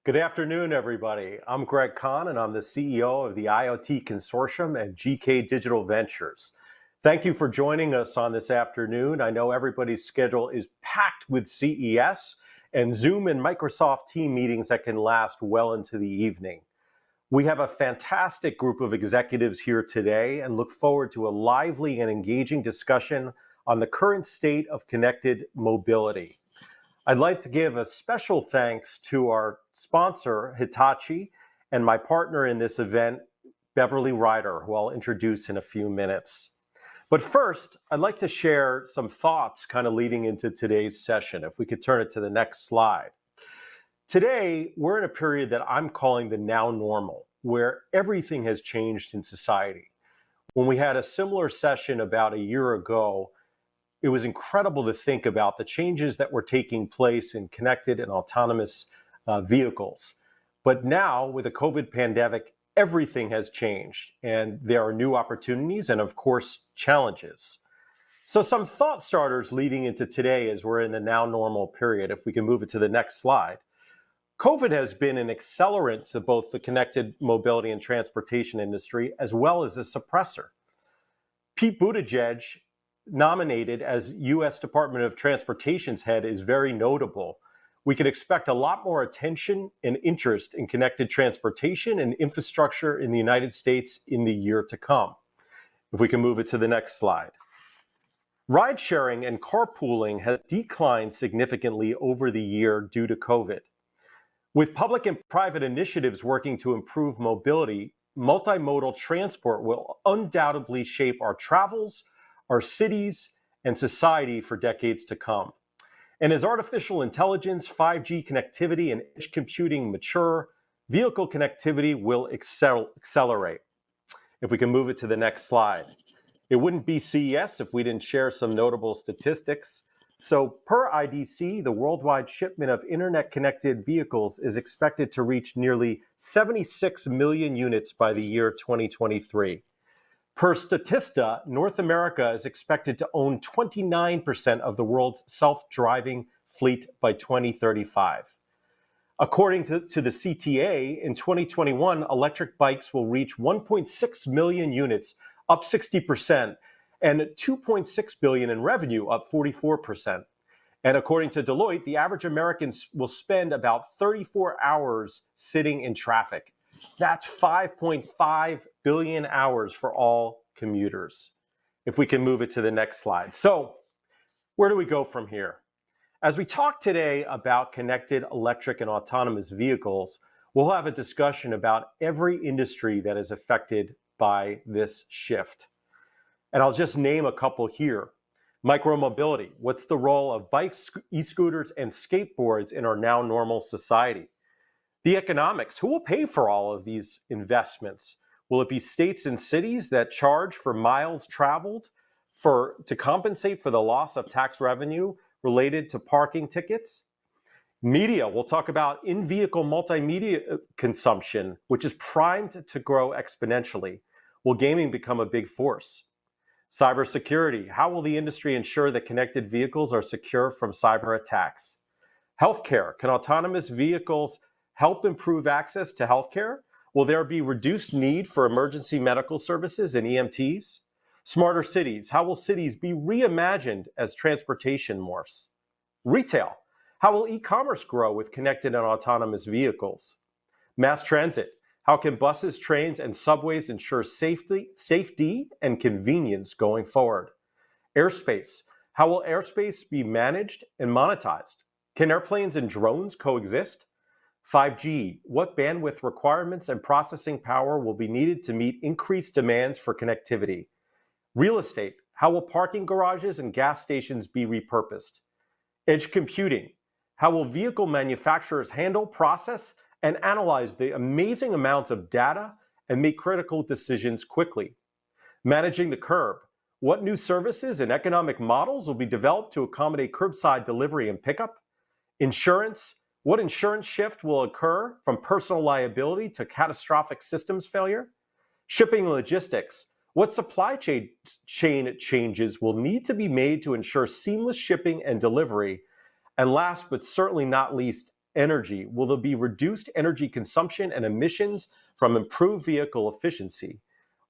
Good afternoon, everybody. I'm Greg Kahn, and I'm the CEO of the IoT Consortium and GK Digital Ventures. Thank you for joining us on this afternoon. I know everybody's schedule is packed with CES and Zoom and Microsoft team meetings that can last well into the evening. We have a fantastic group of executives here today and look forward to a lively and engaging discussion on the current state of connected mobility. I'd like to give a special thanks to our sponsor, Hitachi, and my partner in this event, Beverly Ryder, who I'll introduce in a few minutes. But first, I'd like to share some thoughts kind of leading into today's session. If we could turn it to the next slide. Today, we're in a period that I'm calling the now normal, where everything has changed in society. When we had a similar session about a year ago, it was incredible to think about the changes that were taking place in connected and autonomous vehicles. But now, with the COVID pandemic, everything has changed, and there are new opportunities and, of course, challenges. So some thought starters leading into today as we're in the now normal period. If we can move it to the next slide. COVID has been an accelerant to both the connected mobility and transportation industry, as well as a suppressor. Pete Buttigieg, nominated as U.S. Department of Transportation's head, is very notable. We can expect a lot more attention and interest in connected transportation and infrastructure in the United States in the year to come. If we can move it to the next slide. Ride sharing and carpooling has declined significantly over the year due to COVID. With public and private initiatives working to improve mobility, multimodal transport will undoubtedly shape our travels, our cities, and society for decades to come. And as artificial intelligence, 5G connectivity, and edge computing mature, vehicle connectivity will accelerate. If we can move it to the next slide. It wouldn't be CES if we didn't share some notable statistics. So per IDC, the worldwide shipment of internet-connected vehicles is expected to reach nearly 76 million units by the year 2023. Per Statista, North America is expected to own 29% of the world's self-driving fleet by 2035. According to the CTA, in 2021, electric bikes will reach 1.6 million units, up 60%, and $2.6 billion in revenue, up 44%. And according to Deloitte, the average American will spend about 34 hours sitting in traffic. That's 5.5 billion hours for all commuters. If we can move it to the next slide. So where do we go from here? As we talk today about connected electric and autonomous vehicles, we'll have a discussion about every industry that is affected by this shift. And I'll just name a couple here. Micromobility. What's the role of bikes, e-scooters, and skateboards in our now normal society? The economics. Who will pay for all of these investments? Will it be states and cities that charge for miles traveled to compensate for the loss of tax revenue related to parking tickets? Media. We'll talk about in-vehicle multimedia consumption, which is primed to grow exponentially. Will gaming become a big force? Cybersecurity. How will the industry ensure that connected vehicles are secure from cyber attacks? Healthcare. Can autonomous vehicles help improve access to healthcare? Will there be reduced need for emergency medical services and EMTs? Smarter cities. How will cities be reimagined as transportation morphs? Retail. How will e-commerce grow with connected and autonomous vehicles? Mass transit. How can buses, trains, and subways ensure safety and convenience going forward? Airspace. How will airspace be managed and monetized? Can airplanes and drones coexist? 5G. What bandwidth requirements and processing power will be needed to meet increased demands for connectivity? Real estate. How will parking garages and gas stations be repurposed? Edge computing. How will vehicle manufacturers handle, process, and analyze the amazing amounts of data and make critical decisions quickly? Managing the curb. What new services and economic models will be developed to accommodate curbside delivery and pickup? Insurance. What insurance shift will occur from personal liability to catastrophic systems failure? Shipping and logistics. What supply chain changes will need to be made to ensure seamless shipping and delivery? And last but certainly not least, energy? Will there be reduced energy consumption and emissions from improved vehicle efficiency?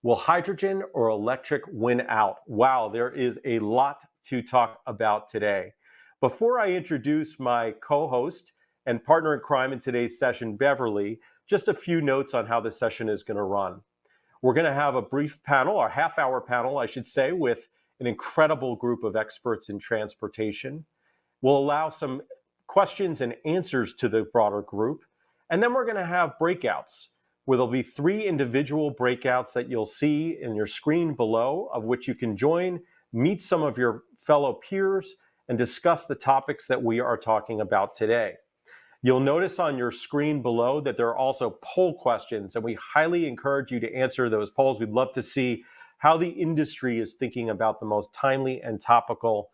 Will hydrogen or electric win out? Wow, there is a lot to talk about today. Before I introduce my co-host and partner in crime in today's session, Beverly, just a few notes on how this session is going to run. We're going to have a brief panel, or half-hour panel, I should say, with an incredible group of experts in transportation. We'll allow some questions and answers to the broader group. And then we're going to have breakouts, where there'll be 3 individual breakouts that you'll see in your screen below, of which you can join, meet some of your fellow peers, and discuss the topics that we are talking about today. You'll notice on your screen below that there are also poll questions, and we highly encourage you to answer those polls. We'd love to see how the industry is thinking about the most timely and topical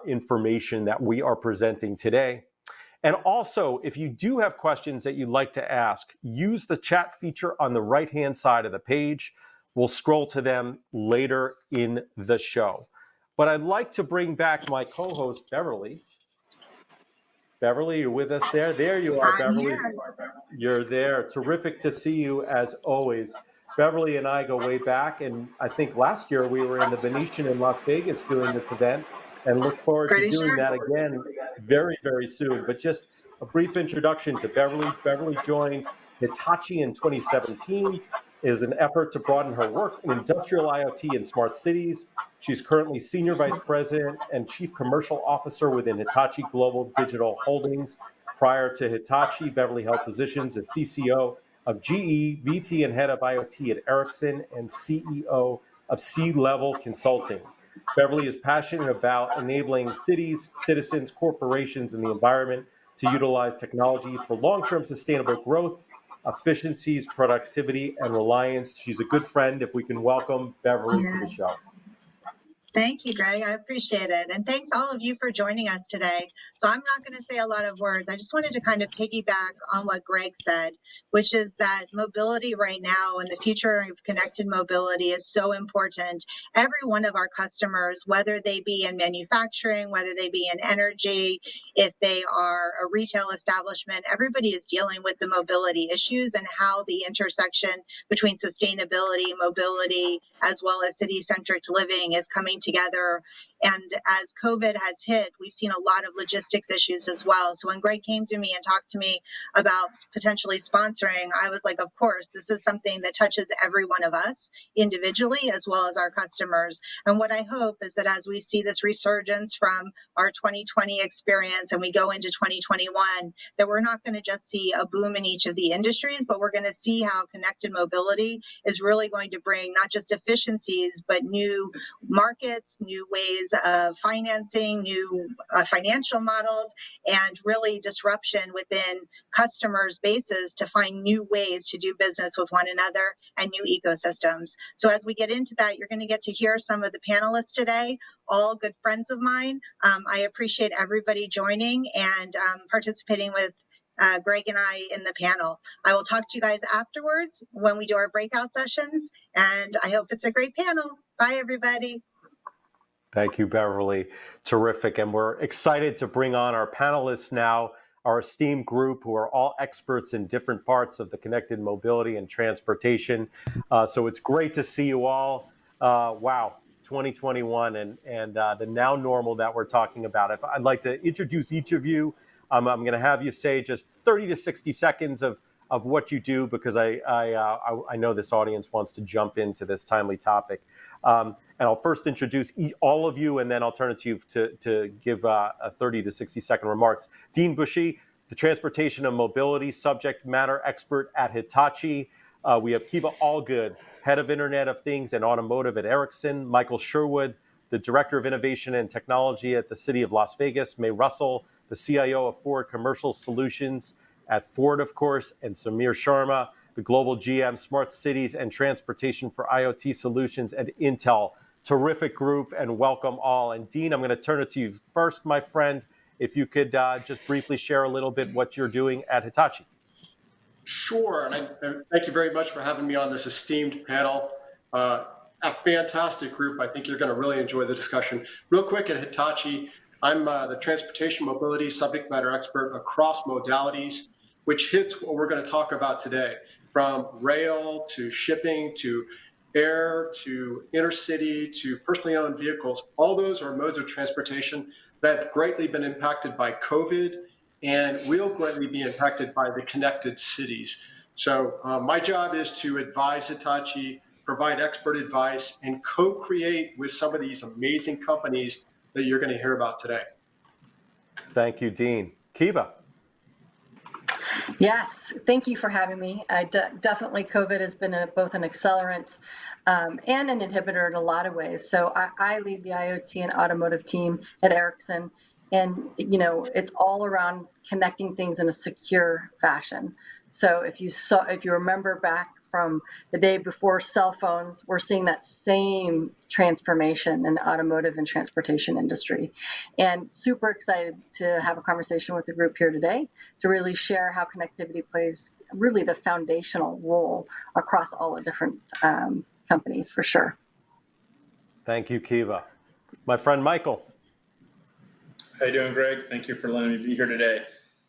information that we are presenting today. And also, if you do have questions that you'd like to ask, use the chat feature on the right-hand side of the page. We'll scroll to them later in the show. But I'd like to bring back my co-host, Beverly. Beverly, you're with us there? There you are, Beverly. You're there. Terrific to see you as always. Beverly and I go way back, and I think last year we were in the Venetian in Las Vegas doing this event, and look forward to doing that again very, very soon. But just a brief introduction to Beverly. Beverly joined Hitachi in 2017. It is an effort to broaden her work in industrial IoT and smart cities. She's currently Senior Vice President and Chief Commercial Officer within Hitachi Global Digital Holdings. Prior to Hitachi, Beverly held positions as CCO of GE, VP and Head of IoT at Ericsson, and CEO of C-Level Consulting. Beverly is passionate about enabling cities, citizens, corporations, and the environment to utilize technology for long-term sustainable growth, efficiencies, productivity, and reliance. She's a good friend. If we can welcome Beverly to the show. Thank you, Greg. I appreciate it. And thanks all of you for joining us today. So I'm not going to say a lot of words. I just wanted to kind of piggyback on what Greg said, which is that mobility right now and the future of connected mobility is so important. Every one of our customers, whether they be in manufacturing, whether they be in energy, if they are a retail establishment, everybody is dealing with the mobility issues and how the intersection between sustainability, mobility, as well as city-centric living is coming together. And as COVID has hit, we've seen a lot of logistics issues as well. So when Greg came to me and talked to me about potentially sponsoring, I was like, of course, this is something that touches every one of us individually as well as our customers. And what I hope is that as we see this resurgence from our 2020 experience and we go into 2021, that we're not going to just see a boom in each of the industries, but we're going to see how connected mobility is really going to bring not just efficiencies, but new markets, new ways of financing, new financial models, and really disruption within customers' bases to find new ways to do business with one another and new ecosystems. So as we get into that, you're going to get to hear some of the panelists today, all good friends of mine. I appreciate everybody joining and participating with Greg and I in the panel. I will talk to you guys afterwards when we do our breakout sessions, and I hope it's a great panel. Bye, everybody. Thank you, Beverly. Terrific. And we're excited to bring on our panelists now, our esteemed group who are all experts in different parts of the connected mobility and transportation. So it's great to see you all. Wow, 2021 and the now normal that we're talking about. If I'd like to introduce each of you, I'm going to have you say just 30 to 60 seconds of what you do, because I know this audience wants to jump into this timely topic. And I'll first introduce all of you, and then I'll turn it to you to give a 30 to 60 second remarks. Dean Bushey, the Transportation and Mobility Subject Matter Expert at Hitachi. We have Kiva Allgood, Head of Internet of Things and Automotive at Ericsson. Michael Sherwood, the Director of Innovation and Technology at the City of Las Vegas. May Russell, the CIO of Ford Commercial Solutions at Ford, of course. And Samir Sharma, the Global GM Smart Cities and Transportation for IoT Solutions at Intel. Terrific group, and welcome all. And Dean, I'm going to turn it to you first, my friend. If you could just briefly share a little bit what you're doing at Hitachi. Sure, and I thank you very much for having me on this esteemed panel. A fantastic group. I think you're going to really enjoy the discussion. Real quick, at Hitachi, I'm the transportation mobility subject matter expert across modalities, which hits what we're going to talk about today, from rail to shipping to air to intercity to personally owned vehicles. All those are modes of transportation that have greatly been impacted by COVID and will greatly be impacted by the connected cities. So my job is to advise Hitachi, provide expert advice, and co-create with some of these amazing companies that you're going to hear about today. Thank you, Dean. Kiva. Yes, thank you for having me. Definitely COVID has been both an accelerant and an inhibitor in a lot of ways. So I lead the IoT and automotive team at Ericsson, and it's all around connecting things in a secure fashion. So if you remember back from the day before cell phones, we're seeing that same transformation in the automotive and transportation industry. And super excited to have a conversation with the group here today to really share how connectivity plays really the foundational role across all the different companies, for sure. Thank you, Kiva. My friend Michael. How you doing, Greg? Thank you for letting me be here today.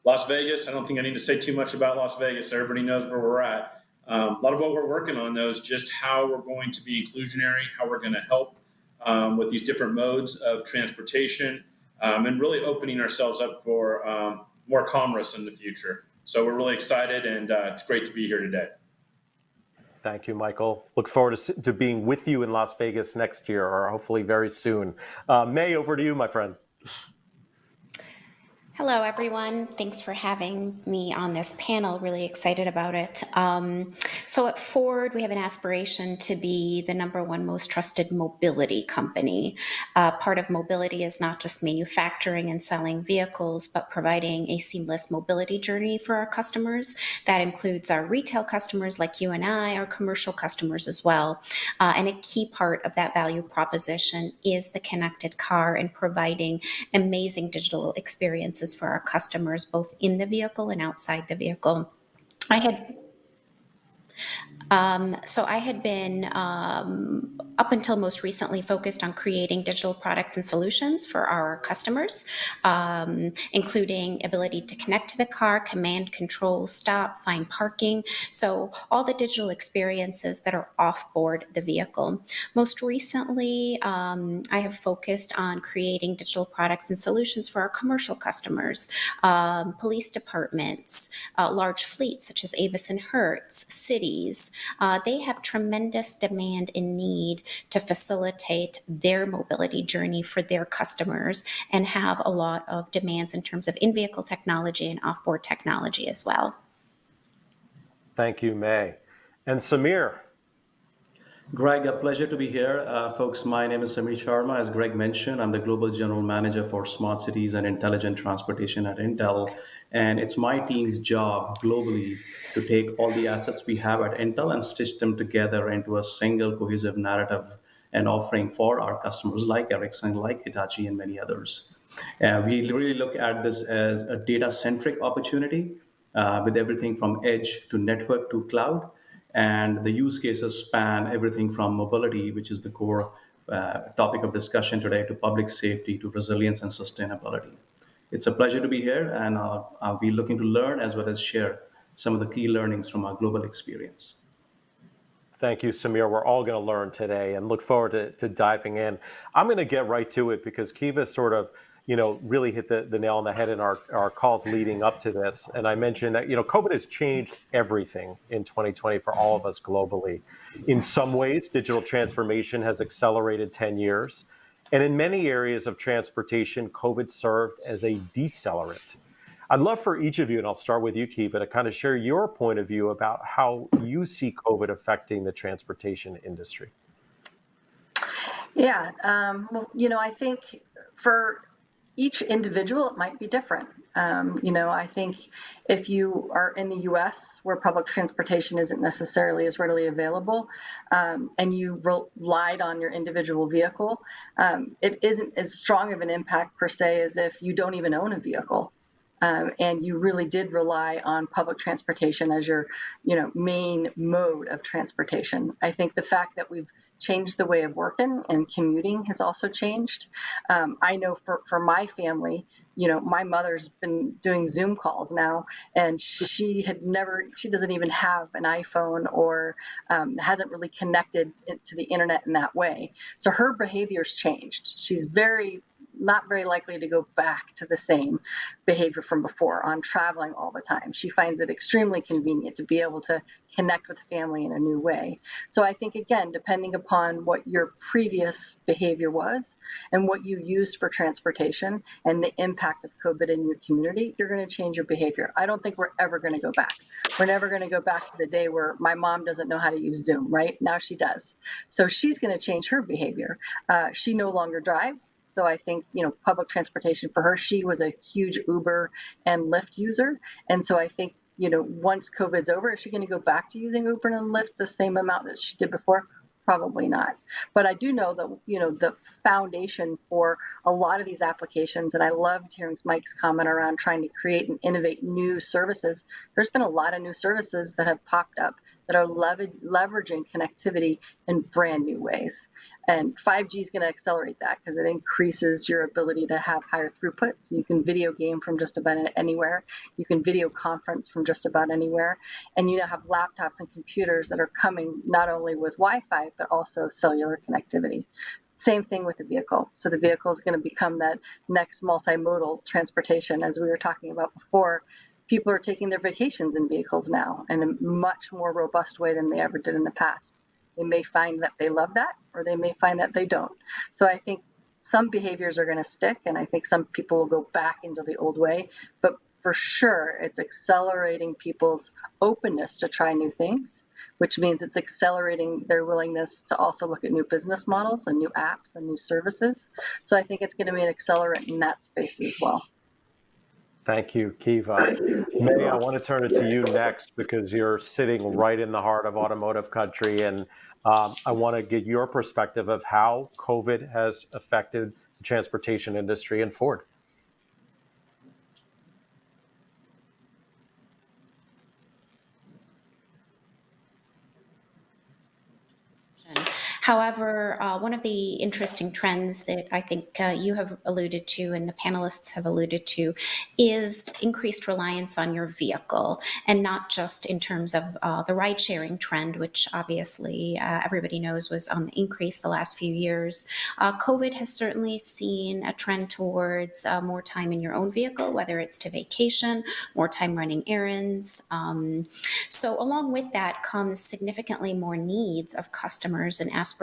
Las Vegas, I don't think I need to say too much about Las Vegas. Everybody knows where we're at. A lot of what we're working on, though, is just how we're going to be inclusionary, how we're going to help with these different modes of transportation, and really opening ourselves up for more commerce in the future. So we're really excited, and it's great to be here today. Thank you, Michael. Look forward to being with you in Las Vegas next year, or hopefully very soon. May, over to you, my friend. Hello, everyone. Thanks for having me on this panel. Really excited about it. So at Ford, we have an aspiration to be the #1 most trusted mobility company. Part of mobility is not just manufacturing and selling vehicles, but providing a seamless mobility journey for our customers. That includes our retail customers like you and I, our commercial customers as well. And a key part of that value proposition is the connected car and providing amazing digital experiences for our customers, both in the vehicle and outside the vehicle. I had been, up until most recently, focused on creating digital products and solutions for our customers, including ability to connect to the car, command, control, stop, find parking. So all the digital experiences that are off board the vehicle. Most recently, I have focused on creating digital products and solutions for our commercial customers, police departments, large fleets such as Avis and Hertz, cities. They have tremendous demand and need to facilitate their mobility journey for their customers and have a lot of demands in terms of in-vehicle technology and off-board technology as well. Thank you, May. And Samir. Greg, a pleasure to be here. Folks, my name is Samir Sharma. As Greg mentioned, I'm the Global General Manager for Smart Cities and Intelligent Transportation at Intel. And it's my team's job globally to take all the assets we have at Intel and stitch them together into a single cohesive narrative and offering for our customers like Ericsson, like Hitachi, and many others. We really look at this as a data-centric opportunity with everything from edge to network to cloud. And the use cases span everything from mobility, which is the core topic of discussion today, to public safety, to resilience and sustainability. It's a pleasure to be here, and I'll be looking to learn as well as share some of the key learnings from our global experience. Thank you, Samir. We're all going to learn today and look forward to diving in. I'm going to get right to it because Kiva sort of really hit the nail on the head in our calls leading up to this. And I mentioned that, COVID has changed everything in 2020 for all of us globally. In some ways, digital transformation has accelerated 10 years. And in many areas of transportation, COVID served as a decelerant. I'd love for each of you, and I'll start with you, Kiva, to kind of share your point of view about how you see COVID affecting the transportation industry. Yeah, well, I think for each individual, it might be different. I think if you are in the US where public transportation isn't necessarily as readily available, and you relied on your individual vehicle, it isn't as strong of an impact per se as if you don't even own a vehicle. And you really did rely on public transportation as your, main mode of transportation. I think the fact that we've changed the way of working, and commuting has also changed. I know for my family, my mother's been doing Zoom calls now, and she doesn't even have an iPhone or hasn't really connected to the internet in that way. So her behavior's changed. She's not very likely to go back to the same behavior from before on traveling all the time. She finds it extremely convenient to be able to connect with family in a new way. So I think, again, depending upon what your previous behavior was and what you used for transportation and the impact of COVID in your community, you're going to change your behavior. I don't think we're ever going to go back. We're never going to go back to the day where my mom doesn't know how to use Zoom, right? Now she does. So she's going to change her behavior. She no longer drives. So I think, public transportation for her, she was a huge Uber and Lyft user. And so I think, once COVID's over, is she going to go back to using Uber and Lyft the same amount that she did before? Probably not. But I do know that, the foundation for a lot of these applications, and I loved hearing Mike's comment around trying to create and innovate new services. There's been a lot of new services that have popped up that are leveraging connectivity in brand new ways. And 5G is going to accelerate that because it increases your ability to have higher throughput. So you can video game from just about anywhere. You can video conference from just about anywhere. And you now have laptops and computers that are coming not only with Wi-Fi, but also cellular connectivity. Same thing with the vehicle. So the vehicle is going to become that next multimodal transportation, as we were talking about before. People are taking their vacations in vehicles now in a much more robust way than they ever did in the past. They may find that they love that, or they may find that they don't. So I think some behaviors are going to stick, and I think some people will go back into the old way. But for sure, it's accelerating people's openness to try new things, which means it's accelerating their willingness to also look at new business models and new apps and new services. So I think it's going to be an accelerant in that space as well. Thank you, Kiva. May, I want to turn it to you next because you're sitting right in the heart of automotive country, and I want to get your perspective of how COVID has affected the transportation industry and Ford. However, one of the interesting trends that I think you have alluded to and the panelists have alluded to is increased reliance on your vehicle, and not just in terms of the ride-sharing trend, which obviously everybody knows was on the increase the last few years. COVID has certainly seen a trend towards more time in your own vehicle, whether it's to vacation, more time running errands. So along with that comes significantly more needs of customers and aspirations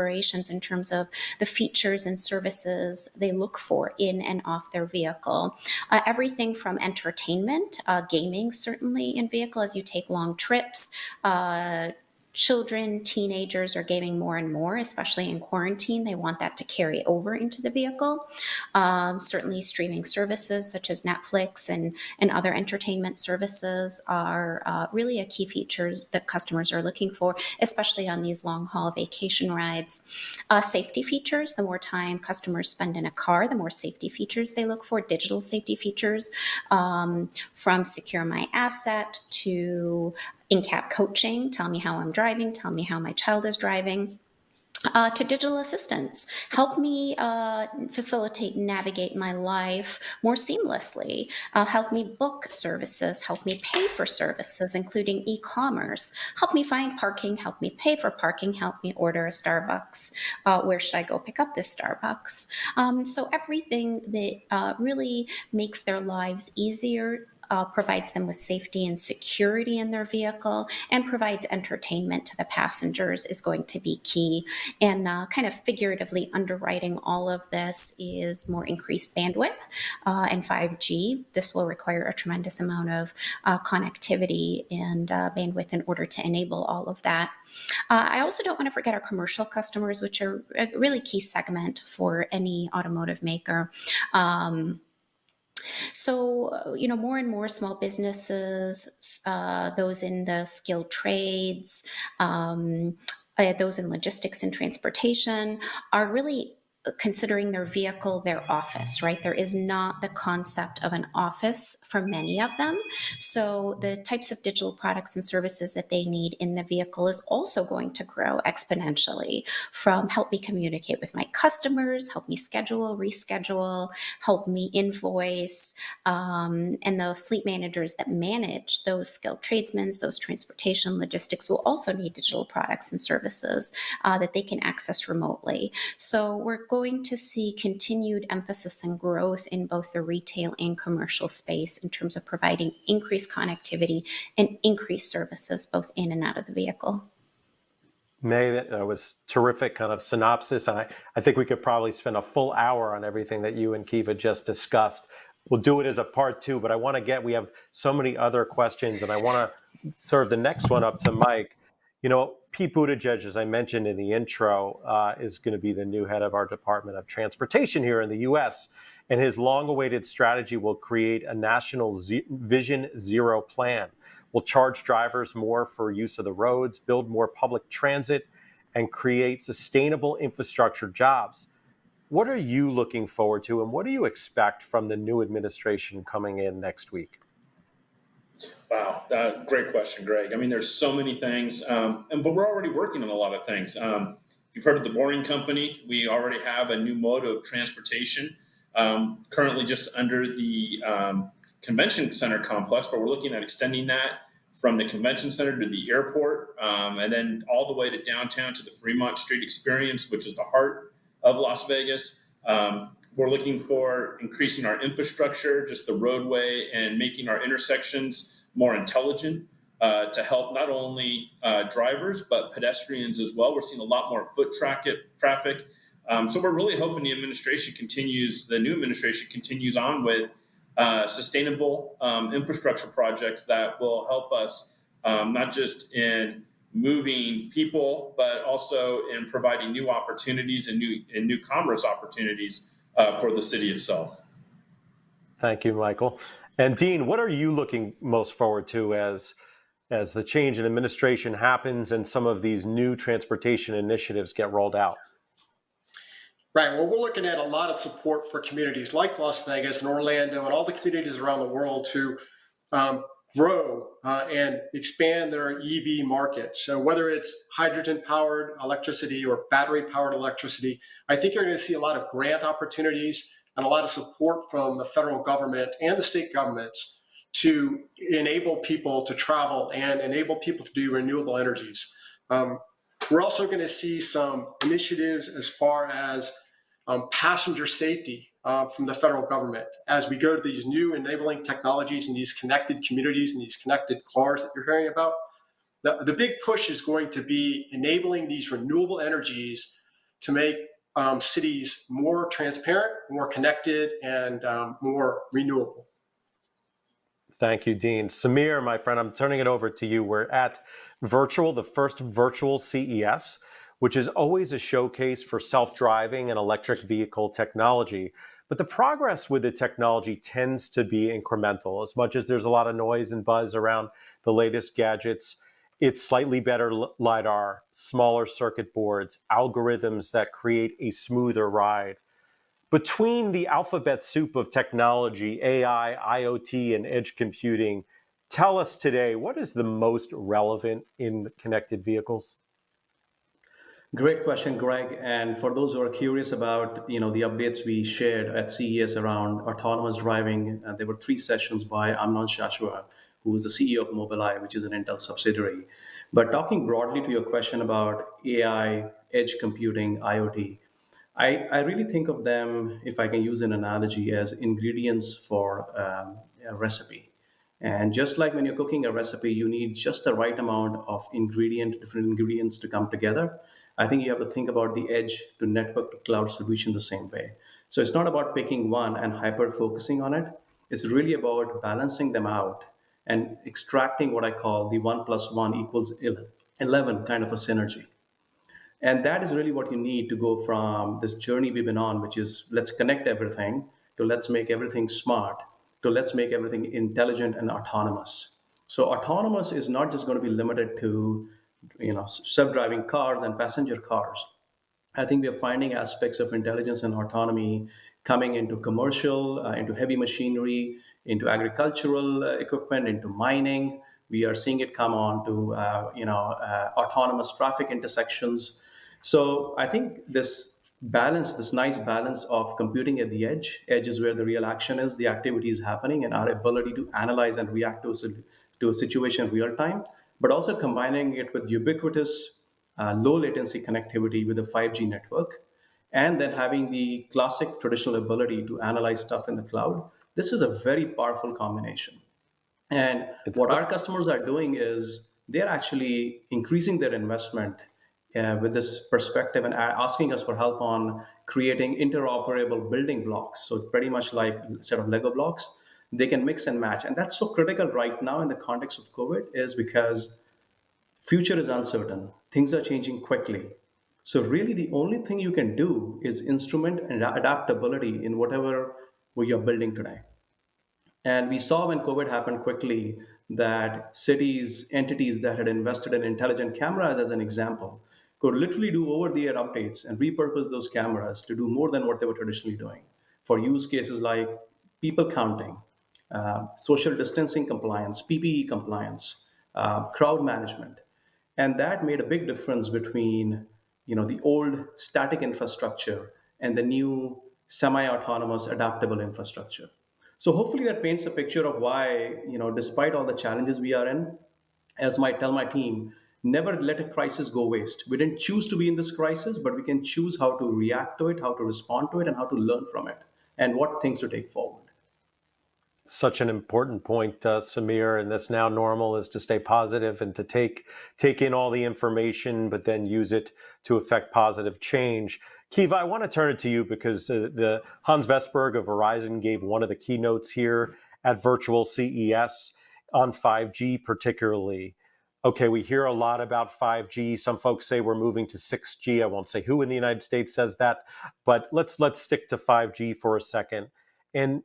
in terms of the features and services they look for in and off their vehicle. Everything from entertainment, gaming certainly in vehicle as you take long trips. Children, teenagers are gaming more and more, especially in quarantine. They want that to carry over into the vehicle. Certainly streaming services such as Netflix and other entertainment services are really a key features that customers are looking for, especially on these long haul vacation rides. Safety features, the more time customers spend in a car, the more safety features they look for, digital safety features, from secure my asset to in-cab coaching, tell me how I'm driving, tell me how my child is driving, to digital assistants, help me facilitate and navigate my life more seamlessly, help me book services, help me pay for services, including e-commerce, help me find parking, help me pay for parking, help me order a Starbucks, where should I go pick up this Starbucks? So everything that really makes their lives easier, provides them with safety and security in their vehicle, and provides entertainment to the passengers is going to be key. And kind of figuratively underwriting all of this is more increased bandwidth and 5G. This will require a tremendous amount of connectivity and bandwidth in order to enable all of that. I also don't want to forget our commercial customers, which are a really key segment for any automotive maker. So, more and more small businesses, those in the skilled trades, those in logistics and transportation are really considering their vehicle their office, right? There is not the concept of an office for many of them. So the types of digital products and services that they need in the vehicle is also going to grow exponentially, from help me communicate with my customers, help me schedule, reschedule, help me invoice, and the fleet managers that manage those skilled tradesmen, those transportation logistics will also need digital products and services that they can access remotely. So we're going to see continued emphasis and growth in both the retail and commercial space in terms of providing increased connectivity and increased services both in and out of the vehicle. May, that was terrific kind of synopsis. And I think we could probably spend a full hour on everything that you and Kiva just discussed. We'll do it as a part two, but we have so many other questions, and I want to serve the next one up to Mike. Pete Buttigieg, as I mentioned in the intro, is going to be the new head of our Department of Transportation here in the U.S., and his long-awaited strategy will create a national Vision Zero plan. Will charge drivers more for use of the roads, build more public transit, and create sustainable infrastructure jobs. What are you looking forward to, and what do you expect from the new administration coming in next week? Wow, great question, Greg. I mean, there's so many things, but we're already working on a lot of things. You've heard of the Boring Company. We already have a new mode of transportation, currently just under the convention center complex, but we're looking at extending that from the convention center to the airport, and then all the way to downtown to the Fremont Street experience, which is the heart of Las Vegas. We're looking for increasing our infrastructure, just the roadway, and making our intersections more intelligent to help not only drivers, but pedestrians as well. We're seeing a lot more foot traffic. So we're really hoping the new administration continues on with sustainable infrastructure projects that will help us not just in moving people, but also in providing new opportunities and new commerce opportunities for the city itself. Thank you, Michael. And Dean, what are you looking most forward to as the change in administration happens and some of these new transportation initiatives get rolled out? Right. Well, we're looking at a lot of support for communities like Las Vegas and Orlando and all the communities around the world to grow and expand their EV market. So whether it's hydrogen-powered electricity or battery-powered electricity, I think you're going to see a lot of grant opportunities and a lot of support from the federal government and the state governments to enable people to travel and enable people to do renewable energies. We're also going to see some initiatives as far as passenger safety from the federal government as we go to these new enabling technologies and these connected communities and these connected cars that you're hearing about. The big push is going to be enabling these renewable energies to make cities more transparent, more connected, and more renewable. Thank you, Dean. Samir, my friend, I'm turning it over to you. We're at the first virtual CES, which is always a showcase for self-driving and electric vehicle technology. But the progress with the technology tends to be incremental. As much as there's a lot of noise and buzz around the latest gadgets, it's slightly better LiDAR, smaller circuit boards, algorithms that create a smoother ride. Between the alphabet soup of technology, AI, IoT, and edge computing, tell us today, what is the most relevant in connected vehicles? Great question, Greg. And for those who are curious about, the updates we shared at CES around autonomous driving, there were 3 sessions by Amnon Shashua, who is the CEO of Mobileye, which is an Intel subsidiary. But talking broadly to your question about AI, edge computing, IoT, I really think of them, if I can use an analogy, as ingredients for a recipe. And just like when you're cooking a recipe, you need just the right amount of different ingredients to come together. I think you have to think about the edge to network to cloud solution the same way. So it's not about picking one and hyper-focusing on it. It's really about balancing them out and extracting what I call the 1 + 1 = 11 kind of a synergy. And that is really what you need to go from this journey we've been on, which is let's connect everything, to let's make everything smart, to let's make everything intelligent and autonomous. So autonomous is not just going to be limited to self-driving cars and passenger cars. I think we are finding aspects of intelligence and autonomy coming into commercial, into heavy machinery, into agricultural equipment, into mining. We are seeing it come on to autonomous traffic intersections. So I think this balance, this nice balance of computing at the edge is where the real action is, the activity is happening, and our ability to analyze and react to a situation in real time, but also combining it with ubiquitous low latency connectivity with a 5G network, and then having the classic traditional ability to analyze stuff in the cloud. This is a very powerful combination. And It's what our customers are doing is they're actually increasing their investment with this perspective and asking us for help on creating interoperable building blocks. So pretty much like a set of Lego blocks, they can mix and match. And that's so critical right now in the context of COVID is because future is uncertain. Things are changing quickly. So really the only thing you can do is instrument and adaptability in whatever you're building today. And we saw when COVID happened quickly that cities, entities that had invested in intelligent cameras, as an example, could literally do over the air updates and repurpose those cameras to do more than what they were traditionally doing for use cases like people counting, social distancing compliance, PPE compliance, crowd management. And that made a big difference between the old static infrastructure and the new semi-autonomous adaptable infrastructure. So hopefully that paints a picture of why, despite all the challenges we are in, as I tell my team, never let a crisis go waste. We didn't choose to be in this crisis, but we can choose how to react to it, how to respond to it, and how to learn from it, and what things to take forward. such an important point, Samir. And this now normal is to stay positive and to take in all the information, but then use it to affect positive change. Kiva, I want to turn it to you because the Hans Vestberg of Verizon gave one of the keynotes here at virtual CES on 5G particularly. Okay, we hear a lot about 5G. Some folks say we're moving to 6G. I won't say who in the United States says that, but let's stick to 5G for a second. And,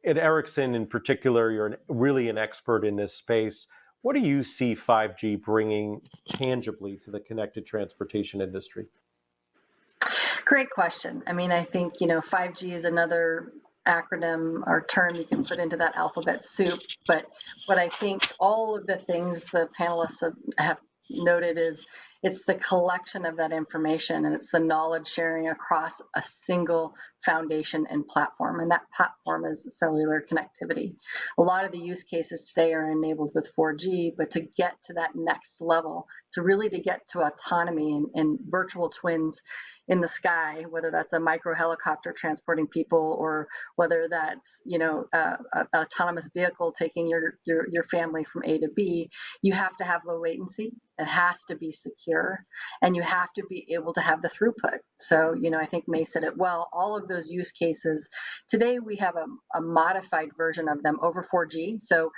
at Ericsson in particular, you're really an expert in this space. What do you see 5G bringing tangibly to the connected transportation industry? Great question. I mean, I think, 5G is another acronym or term you can put into that alphabet soup. But what I think all of the things the panelists have noted is it's the collection of that information and it's the knowledge sharing across a single foundation and platform. And that platform is cellular connectivity. A lot of the use cases today are enabled with 4G, but to get to that next level, to get to autonomy and virtual twins in the sky, whether that's a micro helicopter transporting people or whether that's an autonomous vehicle taking your family from A to B, you have to have low latency. It has to be secure, and you have to be able to have the throughput. So I think May said it well. All of those use cases today, we have a modified version of them over 4G. So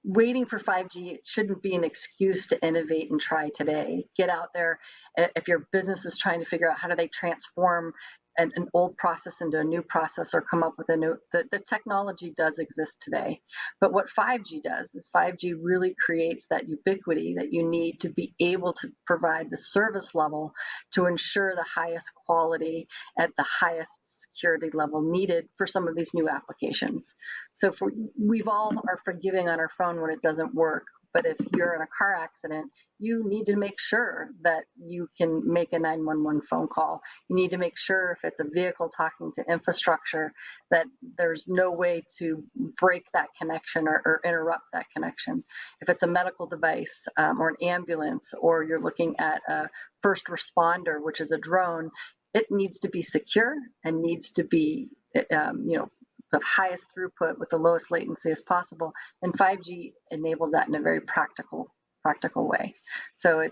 waiting for 5G shouldn't be an excuse to innovate and try today. Get out there. If your business is trying to figure out how do they transform an old process into a new process or come up with a new, the technology does exist today. But what 5G does is 5G really creates that ubiquity that you need to be able to provide the service level to ensure the highest quality at the highest security level needed for some of these new applications. So we've all are forgiving on our phone when it doesn't work. But if you're in a car accident, you need to make sure that you can make a 911 phone call. You need to make sure if it's a vehicle talking to infrastructure that there's no way to break that connection or interrupt that connection. If it's a medical device or an ambulance, or you're looking at a first responder, which is a drone, it needs to be secure and needs to be, the highest throughput with the lowest latency as possible, and 5G enables that in a very practical way. So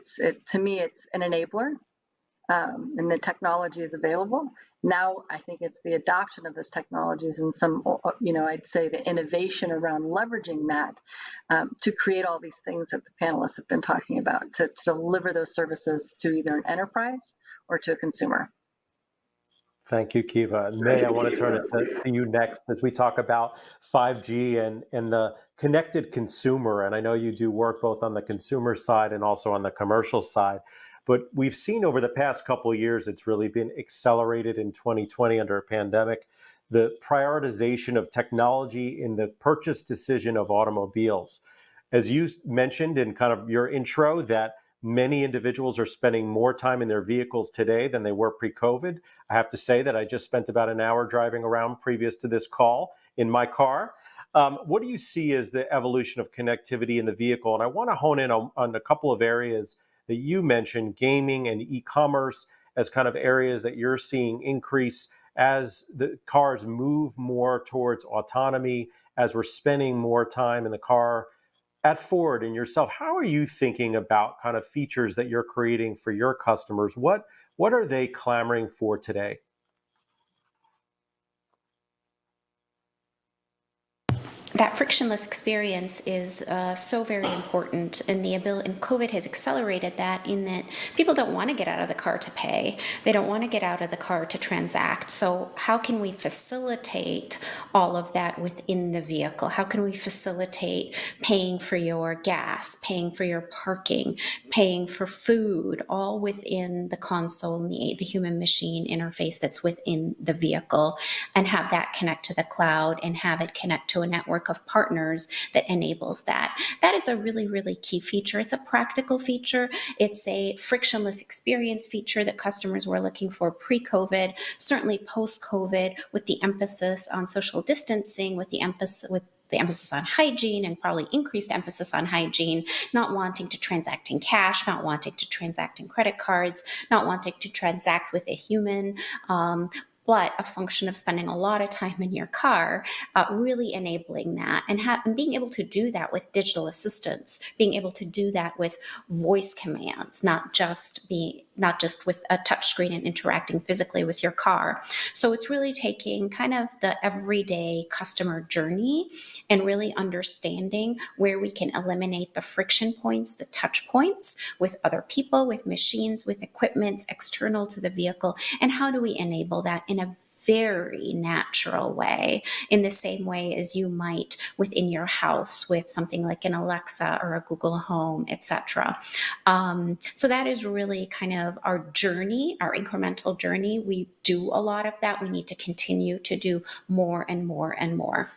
to me it's an enabler, and the technology is available. Now I think it's the adoption of those technologies and some, I'd say the innovation around leveraging that to create all these things that the panelists have been talking about to deliver those services to either an enterprise or to a consumer. Thank you, Kiva. May, I want to turn it to you next as we talk about 5G and the connected consumer. And I know you do work both on the consumer side and also on the commercial side. But we've seen over the past couple of years, it's really been accelerated in 2020 under a pandemic, the prioritization of technology in the purchase decision of automobiles. As you mentioned in kind of your intro, that many individuals are spending more time in their vehicles today than they were pre-COVID. I have to say that I just spent about an hour driving around previous to this call in my car. What do you see as the evolution of connectivity in the vehicle? And I want to hone in on a couple of areas that you mentioned, gaming and e-commerce, as kind of areas that you're seeing increase as the cars move more towards autonomy, as we're spending more time in the car. At Ford and yourself, how are you thinking about kind of features that you're creating for your customers? What are they clamoring for today? That frictionless experience is so very important, and the ability, and COVID has accelerated that in that people don't want to get out of the car to pay. They don't want to get out of the car to transact. So how can we facilitate all of that within the vehicle? How can we facilitate paying for your gas, paying for your parking, paying for food, all within the console and the human machine interface that's within the vehicle, and have that connect to the cloud and have it connect to a network of partners that enables that. That is a really, really key feature. It's a practical feature. It's a frictionless experience feature that customers were looking for pre-COVID, certainly post-COVID, with the emphasis on social distancing, with the emphasis on hygiene, and probably increased emphasis on hygiene, not wanting to transact in cash, not wanting to transact in credit cards, not wanting to transact with a human, but a function of spending a lot of time in your car, really enabling that and being able to do that with digital assistants, being able to do that with voice commands, not just with a touchscreen and interacting physically with your car. So it's really taking kind of the everyday customer journey and really understanding where we can eliminate the friction points, the touch points with other people, with machines, with equipment external to the vehicle, and how do we enable that in a very natural way, in the same way as you might within your house with something like an Alexa or a Google Home, etc. So that is really kind of our journey, our incremental journey. We do a lot of that. We need to continue to do more and more and more.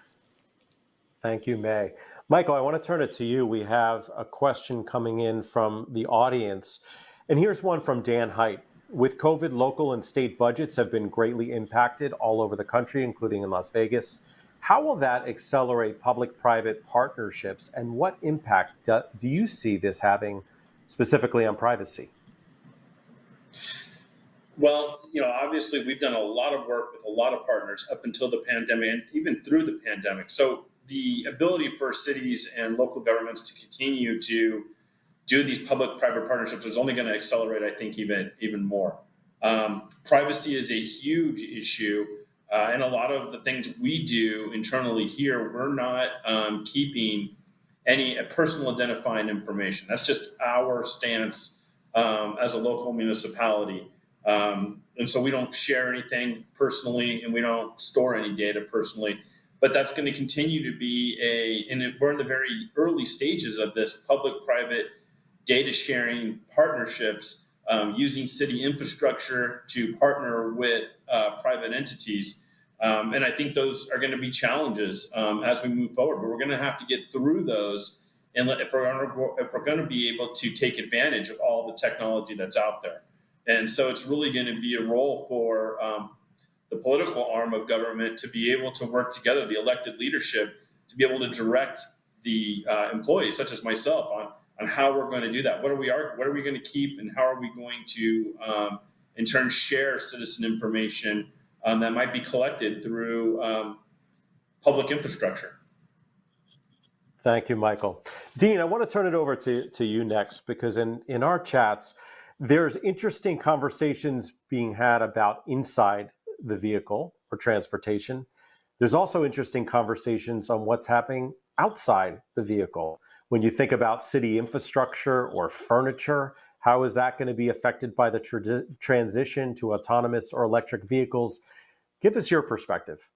Thank you, May. Michael, I want to turn it to you. We have a question coming in from the audience. And here's one from Dan Height. With COVID, local and state budgets have been greatly impacted all over the country, including in Las Vegas. How will that accelerate public-private partnerships, and what impact do you see this having specifically on privacy? Well, obviously we've done a lot of work with a lot of partners up until the pandemic and even through the pandemic. So the ability for cities and local governments to continue to do these public-private partnerships is only going to accelerate, I think, even more. Privacy is a huge issue, and a lot of the things we do internally here, we're not keeping any personal identifying information. That's just our stance as a local municipality. And so we don't share anything personally, and we don't store any data personally. But that's going to continue to be and we're in the very early stages of this public-private data sharing partnerships, using city infrastructure to partner with private entities. And I think those are going to be challenges as we move forward, but we're going to have to get through those and if we're going to be able to take advantage of all the technology that's out there. And so it's really going to be a role for the political arm of government to be able to work together, the elected leadership, to be able to direct the employees, such as myself, on how we're going to do that. What are we going to keep, and how are we going to, in turn, share citizen information that might be collected through public infrastructure? Thank you, Michael. Dean, I want to turn it over to you next, because in our chats, there's interesting conversations being had about inside the vehicle or transportation. There's also interesting conversations on what's happening outside the vehicle. When you think about city infrastructure or furniture, how is that going to be affected by the transition to autonomous or electric vehicles? Give us your perspective.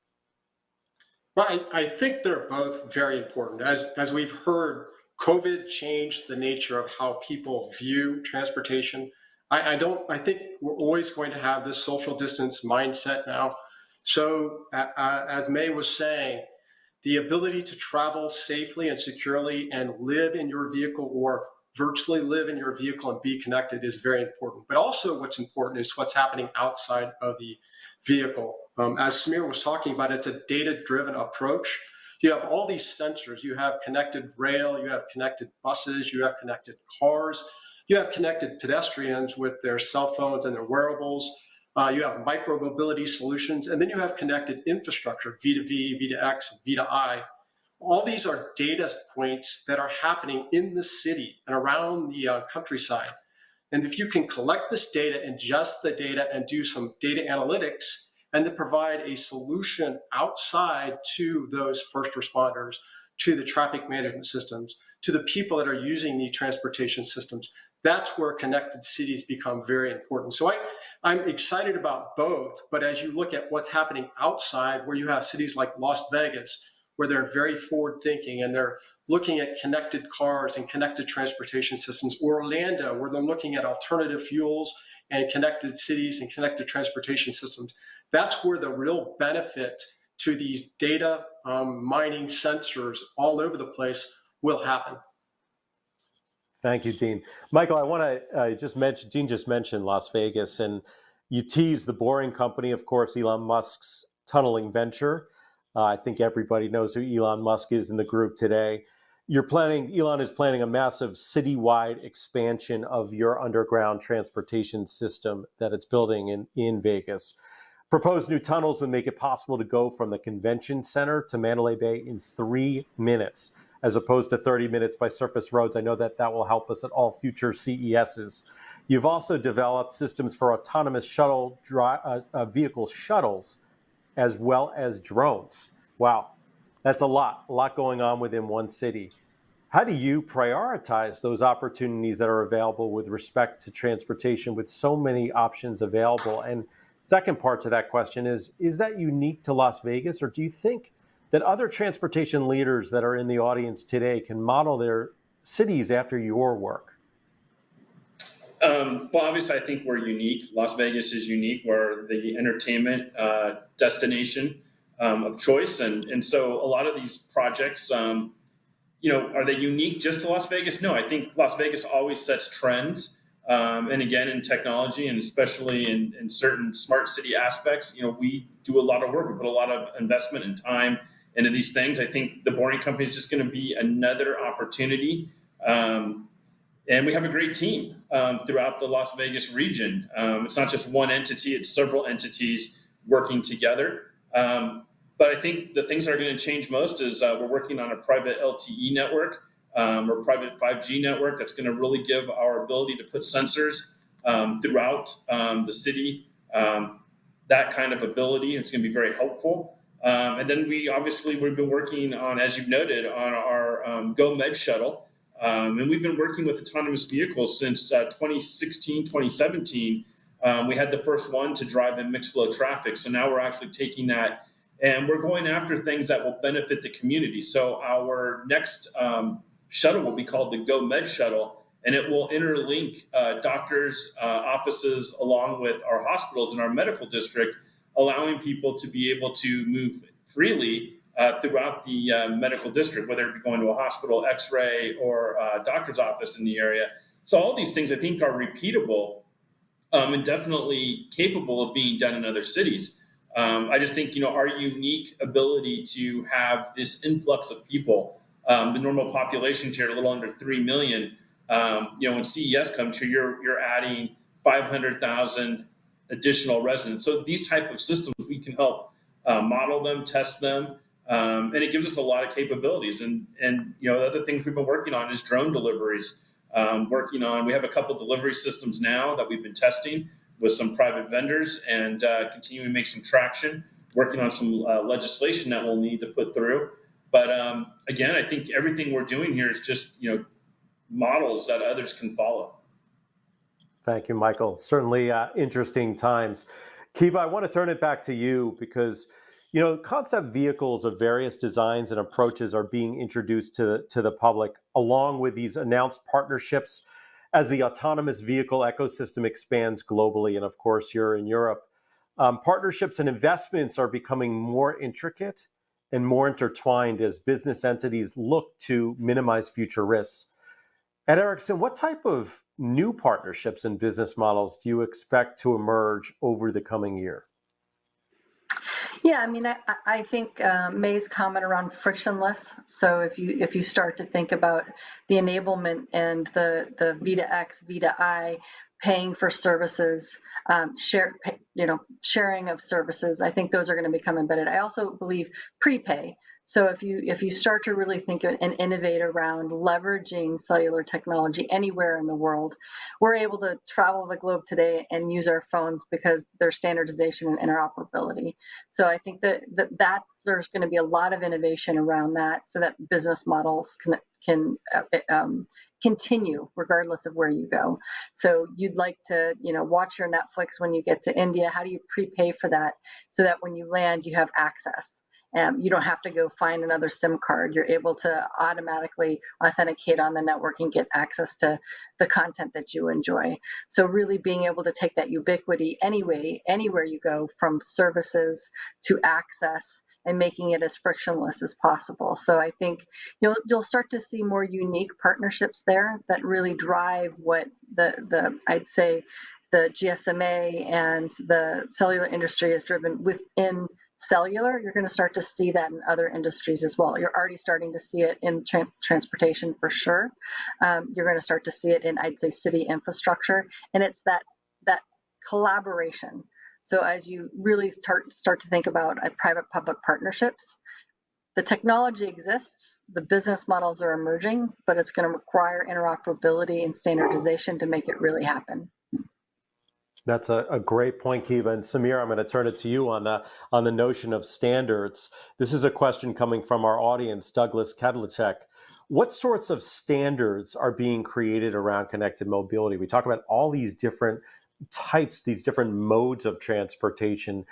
Well, I think they're both very important. As we've heard, COVID changed the nature of how people view transportation. I think we're always going to have this social distance mindset now. So as May was saying, the ability to travel safely and securely and live in your vehicle or virtually live in your vehicle and be connected is very important. But also what's important is what's happening outside of the vehicle. As Samir was talking about, it's a data-driven approach. You have all these sensors. You have connected rail, you have connected buses, you have connected cars, you have connected pedestrians with their cell phones and their wearables. You have micro-mobility solutions, and then you have connected infrastructure, V2V, V2X, V2I. All these are data points that are happening in the city and around the countryside. And if you can collect this data, ingest the data, and do some data analytics, and then provide a solution outside to those first responders, to the traffic management systems, to the people that are using the transportation systems, that's where connected cities become very important. So I'm excited about both, but as you look at what's happening outside, where you have cities like Las Vegas, where they're very forward thinking and they're looking at connected cars and connected transportation systems, or Orlando, where they're looking at alternative fuels and connected cities and connected transportation systems, that's where the real benefit to these data mining sensors all over the place will happen. Thank you, Dean. Michael, I want to just mention, Dean just mentioned Las Vegas, and you teased the Boring Company, of course, Elon Musk's tunneling venture. I think everybody knows who Elon Musk is in the group today. Elon is planning a massive citywide expansion of your underground transportation system that it's building in Vegas. Proposed new tunnels would make it possible to go from the convention center to Mandalay Bay in 3 minutes, as opposed to 30 minutes by surface roads. I know that will help us at all future CESs. You've also developed systems for autonomous vehicle shuttles, as well as drones. Wow, that's a lot going on within one city. How do you prioritize those opportunities that are available with respect to transportation with so many options available? And second part to that question is that unique to Las Vegas, or do you think that other transportation leaders that are in the audience today can model their cities after your work? Well, obviously, I think we're unique. Las Vegas is unique. We're the entertainment destination of choice. And so a lot of these projects, are they unique just to Las Vegas? No, I think Las Vegas always sets trends. And again, in technology, and especially in certain smart city aspects, we do a lot of work. We put a lot of investment and time into these things. I think the Boring Company is just going to be another opportunity. And we have a great team throughout the Las Vegas region. It's not just one entity, it's several entities working together. But I think the things that are going to change most is we're working on a private LTE network or private 5G network that's going to really give our ability to put sensors throughout the city, that kind of ability. It's going to be very helpful. And then we've been working on, as you've noted, on our Go Med shuttle. And we've been working with autonomous vehicles since 2016, 2017. We had the first one to drive in mixed flow traffic. So now we're actually taking that and we're going after things that will benefit the community. So our next shuttle will be called the Go Med shuttle, and it will interlink doctors' offices along with our hospitals in our medical district, allowing people to be able to move freely throughout the medical district, whether it be going to a hospital, x-ray, or a doctor's office in the area. So all these things I think are repeatable and definitely capable of being done in other cities. I just think, our unique ability to have this influx of people, the normal population here, a little under 3 million, when CES comes here, you're adding 500,000 additional residents. So these type of systems, we can help model them, test them, and it gives us a lot of capabilities. And the other things we've been working on is drone deliveries. We have a couple delivery systems now that we've been testing with some private vendors and continuing to make some traction, working on some legislation that we'll need to put through. But again, I think everything we're doing here is just, models that others can follow. Thank you, Michael. Certainly interesting times. Kiva, I want to turn it back to you because, concept vehicles of various designs and approaches are being introduced to the public along with these announced partnerships. as the autonomous vehicle ecosystem expands globally, and of course, you're in Europe, partnerships and investments are becoming more intricate and more intertwined as business entities look to minimize future risks. At Ericsson, what type of new partnerships and business models do you expect to emerge over the coming year? Yeah, I mean, I think May's comment around frictionless. So if you start to think about the enablement and the V2X, V2I, paying for services, sharing of services, I think those are going to become embedded. I also believe prepay. So if you start to really think and innovate around leveraging cellular technology anywhere in the world, we're able to travel the globe today and use our phones because there's standardization and interoperability. So I think there's going to be a lot of innovation around that, so that business models can continue regardless of where you go. So you'd like to watch your Netflix when you get to India. How do you prepay for that so that when you land you have access? You don't have to go find another SIM card. You're able to automatically authenticate on the network and get access to the content that you enjoy. So really being able to take that ubiquity anywhere you go, from services to access, and making it as frictionless as possible. So I think you'll start to see more unique partnerships there that really drive what I'd say the GSMA and the cellular industry is driven within cellular. You're going to start to see that in other industries as well. You're already starting to see it in transportation for sure. You're going to start to see it in, I'd say, city infrastructure, and it's that collaboration. So as you really start to think about private-public partnerships, the technology exists, the business models are emerging, but it's going to require interoperability and standardization to make it really happen. That's a great point, Kiva. And Samir, I'm going to turn it to you on the notion of standards. This is a question coming from our audience, Douglas Kedlicek. What sorts of standards are being created around connected mobility? We talk about all these different types, these different modes of transportation.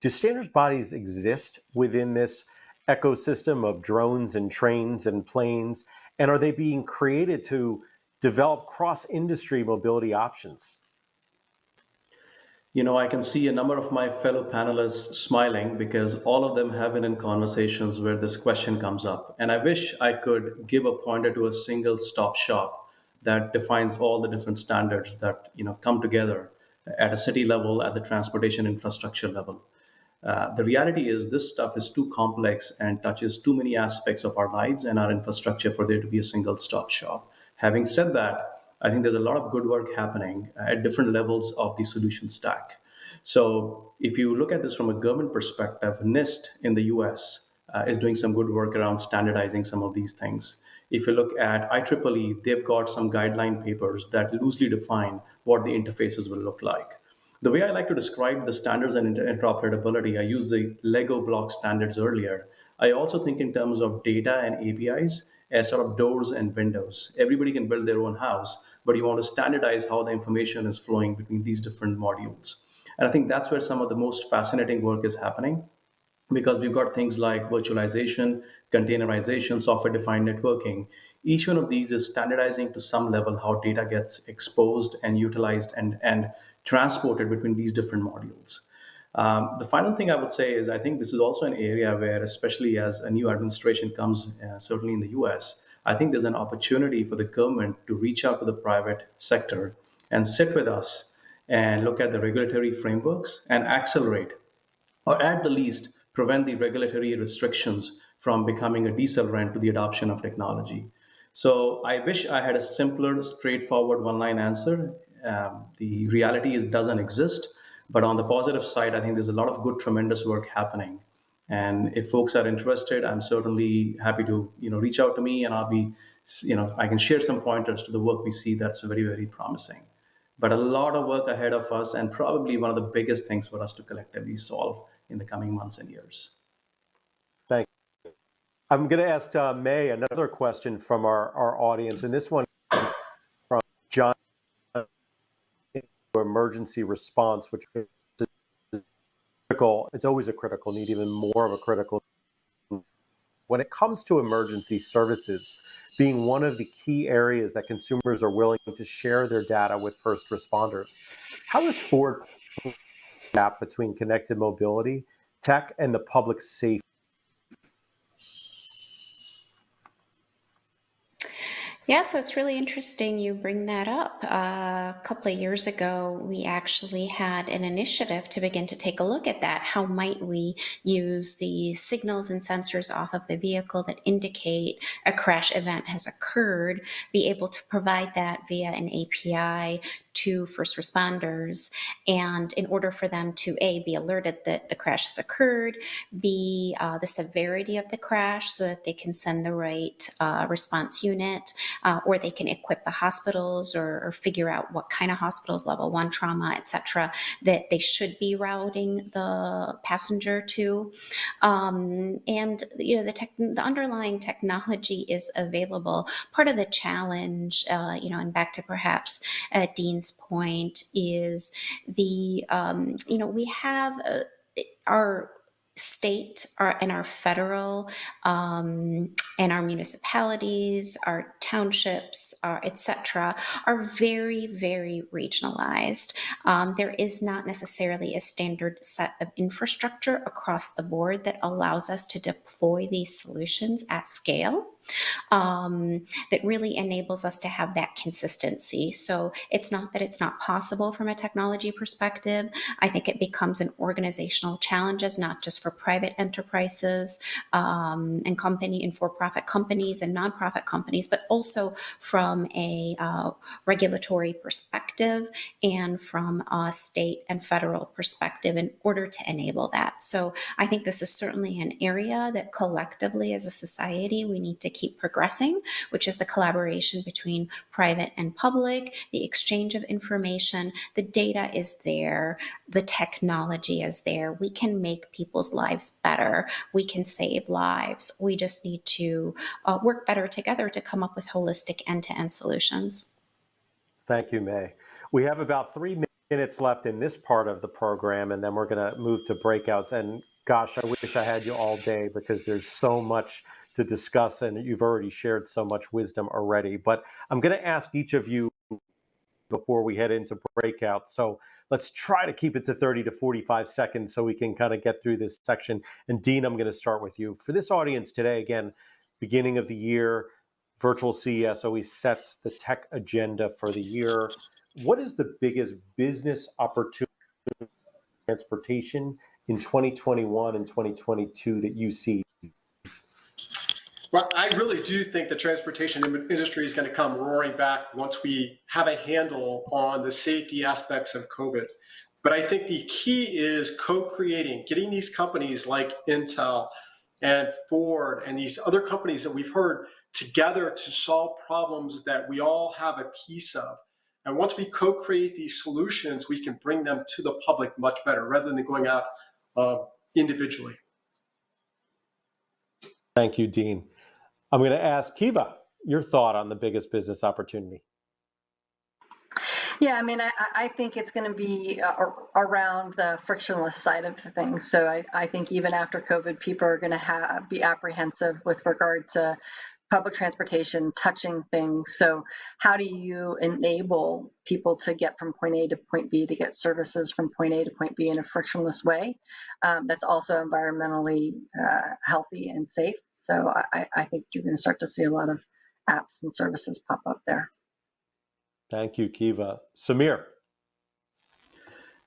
Do standards bodies exist within this ecosystem of drones and trains and planes? And are they being created to develop cross-industry mobility options? I can see a number of my fellow panelists smiling because all of them have been in conversations where this question comes up. And I wish I could give a pointer to a single stop shop that defines all the different standards that come together at a city level, at the transportation infrastructure level. The reality is this stuff is too complex and touches too many aspects of our lives and our infrastructure for there to be a single stop shop. Having said that, I think there's a lot of good work happening at different levels of the solution stack. So if you look at this from a government perspective, NIST in the US is doing some good work around standardizing some of these things. If you look at IEEE, they've got some guideline papers that loosely define what the interfaces will look like. The way I like to describe the standards and interoperability, I used the Lego block standards earlier. I also think in terms of data and APIs as sort of doors and windows. Everybody can build their own house, but you want to standardize how the information is flowing between these different modules. And I think that's where some of the most fascinating work is happening, because we've got things like virtualization, containerization, software-defined networking. Each one of these is standardizing to some level how data gets exposed and utilized and transported between these different modules. The final thing I would say is I think this is also an area where, especially as a new administration comes, certainly in the US, I think there's an opportunity for the government to reach out to the private sector and sit with us and look at the regulatory frameworks and accelerate, or at the least, prevent the regulatory restrictions from becoming a decelerant to the adoption of technology. So I wish I had a simpler, straightforward one-line answer. The reality is it doesn't exist. But on the positive side, I think there's a lot of good, tremendous work happening. And if folks are interested, I'm certainly happy to reach out to me, and I'll be, I can share some pointers to the work we see that's very, very promising. But a lot of work ahead of us, and probably one of the biggest things for us to collectively solve in the coming months and years. Thank you. I'm going to ask May another question from our audience, and this one from John. Emergency response, which is critical. It's always a critical need, even more of a critical need. When it comes to emergency services, being one of the key areas that consumers are willing to share their data with first responders. How is Ford gap between connected mobility, tech, and the public safety? Yeah, so it's really interesting you bring that up. A couple of years ago, we actually had an initiative to begin to take a look at that. How might we use the signals and sensors off of the vehicle that indicate a crash event has occurred, be able to provide that via an API to first responders, and in order for them to A, be alerted that the crash has occurred, B, the severity of the crash so that they can send the right response unit, or they can equip the hospitals or figure out what kind of hospitals, level 1 trauma, etc., that they should be routing the passenger to. And the underlying technology is available. Part of the challenge, and back to perhaps Dean's point, is we have our state and our federal and our municipalities, our townships, etc., are very, very regionalized. There is not necessarily a standard set of infrastructure across the board that allows us to deploy these solutions at scale. That really enables us to have that consistency. So it's not that it's not possible from a technology perspective. I think it becomes an organizational challenge, not just for private enterprises and for-profit companies and nonprofit companies, but also from a regulatory perspective and from a state and federal perspective in order to enable that. So I think this is certainly an area that collectively as a society we need to keep progressing, which is the collaboration between private and public, the exchange of information. The data is there, the technology is there. We can make people's lives better. We can save lives. We just need to work better together to come up with holistic end-to-end solutions. Thank you, May. We have about 3 minutes left in this part of the program, and then we're going to move to breakouts. And gosh, I wish I had you all day because there's so much to discuss, and you've already shared so much wisdom already. But I'm going to ask each of you before we head into breakout. So let's try to keep it to 30 to 45 seconds so we can kind of get through this section. And Dean, I'm going to start with you. For this audience today, again, beginning of the year, virtual CES always sets the tech agenda for the year. What is the biggest business opportunity in transportation in 2021 and 2022 that you see? Well, I really do think the transportation industry is going to come roaring back once we have a handle on the safety aspects of COVID. But I think the key is co-creating, getting these companies like Intel and Ford and these other companies that we've heard together to solve problems that we all have a piece of. And once we co-create these solutions, we can bring them to the public much better rather than going out individually. Thank you, Dean. I'm going to ask Kiva your thought on the biggest business opportunity. Yeah, I mean, I think it's going to be around the frictionless side of things. So I think even after COVID, people are going to be apprehensive with regard to public transportation touching things. So how do you enable people to get from point A to point B, to get services from point A to point B in a frictionless way that's also environmentally healthy and safe? So I think you're going to start to see a lot of apps and services pop up there. Thank you, Kiva. Samir.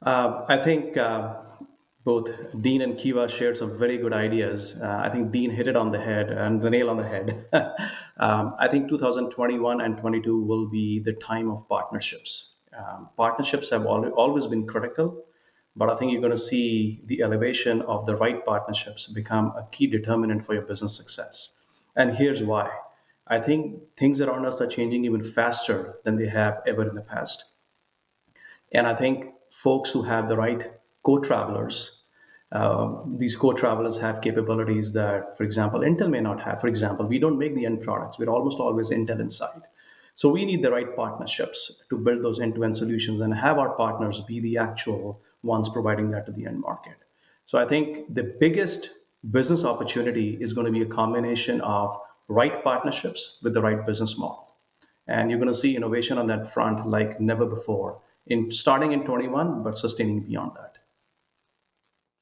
I think both Dean and Kiva shared some very good ideas. I think Dean hit it on the head and the nail on the head. I think 2021 and 22 will be the time of partnerships. Partnerships have always been critical, but I think you're going to see the elevation of the right partnerships become a key determinant for your business success. And here's why. I think things around us are changing even faster than they have ever in the past. And I think folks who have the right co-travelers, these co-travelers have capabilities that, for example, Intel may not have. For example, we don't make the end products. We're almost always Intel inside. So we need the right partnerships to build those end-to-end solutions and have our partners be the actual ones providing that to the end market. So I think the biggest business opportunity is going to be a combination of right partnerships with the right business model. And you're going to see innovation on that front like never before, starting in 21, but sustaining beyond that.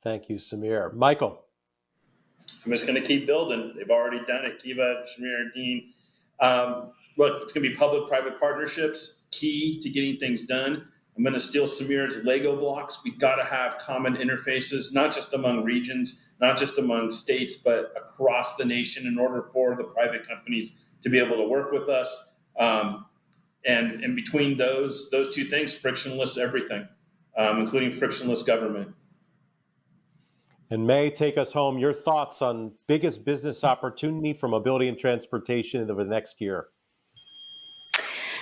Thank you, Samir. Michael. I'm just going to keep building. They've already done it. Kiva, Samir, Dean. Look, it's going to be public-private partnerships, key to getting things done. I'm going to steal Samir's Lego blocks. We got to have common interfaces, not just among regions, not just among states, but across the nation in order for the private companies to be able to work with us. And between those two things, frictionless everything, including frictionless government. And May, take us home. Your thoughts on biggest business opportunity for mobility and transportation over the next year.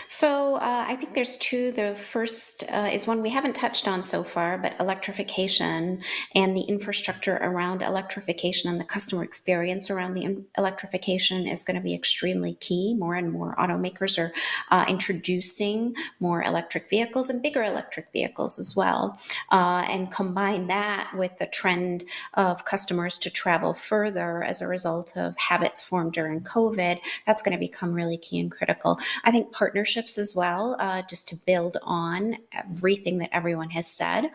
So I think there's two. The first is one we haven't touched on so far, but electrification and the infrastructure around electrification and the customer experience around the electrification is going to be extremely key. More and more automakers are introducing more electric vehicles and bigger electric vehicles as well. And combine that with the trend of customers to travel further as a result of habits formed during COVID, that's going to become really key and critical. I think partnerships as well, just to build on everything that everyone has said,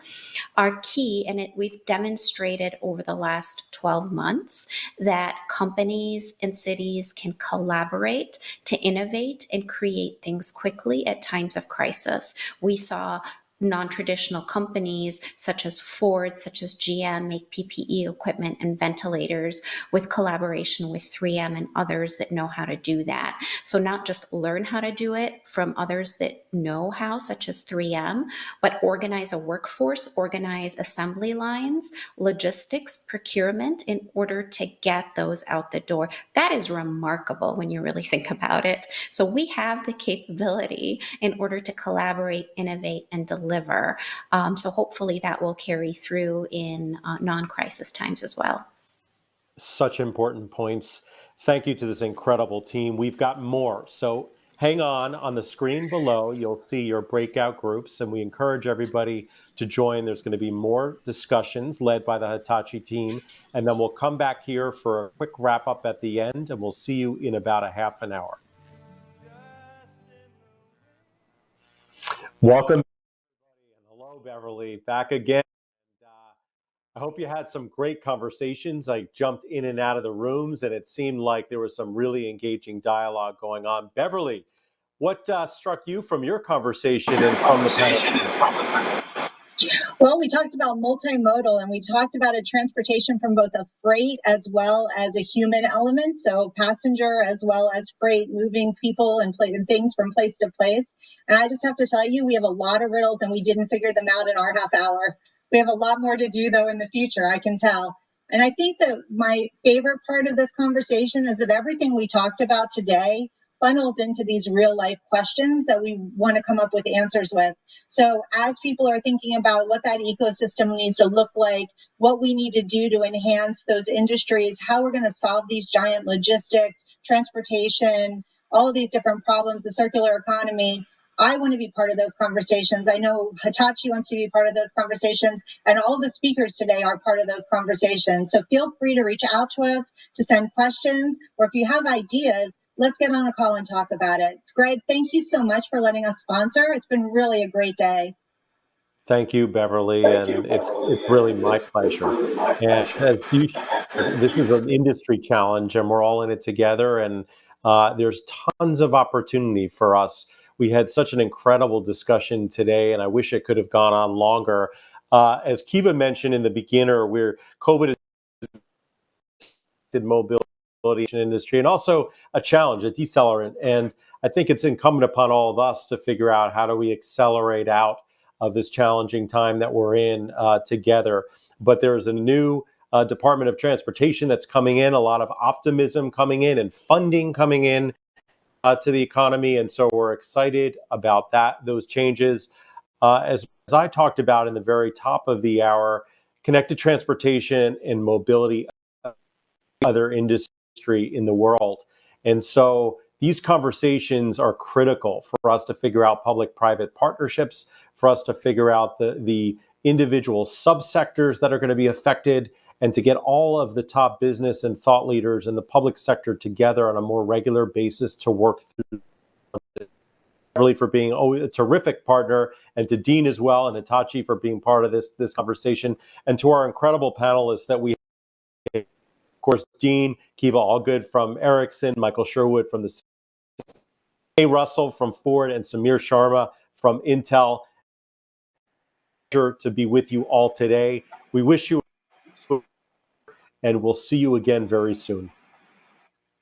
are key. And we've demonstrated over the last 12 months that companies and cities can collaborate to innovate and create things quickly at times of crisis. We saw non-traditional companies such as Ford, such as GM, make PPE equipment and ventilators with collaboration with 3M and others that know how to do that. So not just learn how to do it from others that know how, such as 3M, but organize a workforce, organize assembly lines, logistics, procurement in order to get those out the door. That is remarkable when you really think about it. So we have the capability in order to collaborate, innovate, and deliver. So hopefully that will carry through in non-crisis times as well. Such important points. Thank you to this incredible team. We've got more. So hang on the screen below, you'll see your breakout groups, and we encourage everybody to join. There's going to be more discussions led by the Hitachi team, and then we'll come back here for a quick wrap up at the end, and we'll see you in about a half an hour. Welcome. Hello, Beverly, back again. I hope you had some great conversations. I jumped in and out of the rooms, and it seemed like there was some really engaging dialogue going on. Beverly, what struck you from your conversation and from the panel? Well, we talked about multimodal, and we talked about a transportation from both a freight as well as a human element. So passenger as well as freight, moving people and things from place to place. And I just have to tell you, we have a lot of riddles and we didn't figure them out in our half hour. We have a lot more to do though in the future, I can tell. And I think that my favorite part of this conversation is that everything we talked about today funnels into these real life questions that we want to come up with answers with. So as people are thinking about what that ecosystem needs to look like, what we need to do to enhance those industries, how we're going to solve these giant logistics, transportation, all of these different problems, the circular economy, I want to be part of those conversations. I know Hitachi wants to be part of those conversations, and all the speakers today are part of those conversations. So feel free to reach out to us, to send questions, or if you have ideas, let's get on a call and talk about it. Greg, thank you so much for letting us sponsor. It's been really a great day. Thank you, Beverly, and it's really my pleasure. And as you shared, this is an industry challenge, and we're all in it together, and there's tons of opportunity for us. We had such an incredible discussion today, and I wish it could have gone on longer. As Kiva mentioned in the beginner, where COVID is mobility industry, and also a challenge, a decelerant. And I think it's incumbent upon all of us to figure out how do we accelerate out of this challenging time that we're in together. But there's a new Department of Transportation that's coming in, a lot of optimism coming in and funding coming in to the economy. And so we're excited about those changes. As I talked about in the very top of the hour, connected transportation and mobility, other industry in the world. And so these conversations are critical for us to figure out public-private partnerships, for us to figure out the individual subsectors that are going to be affected, and to get all of the top business and thought leaders in the public sector together on a more regular basis to work through. Beverly for being a terrific partner, and to Dean as well, and Hitachi for being part of this conversation, and to our incredible panelists that we have. Of course, Dean, Kiva Allgood from Ericsson, Michael Sherwood from the A. Russell from Ford, and Samir Sharma from Intel. To be with you all today. We wish you, and we'll see you again very soon.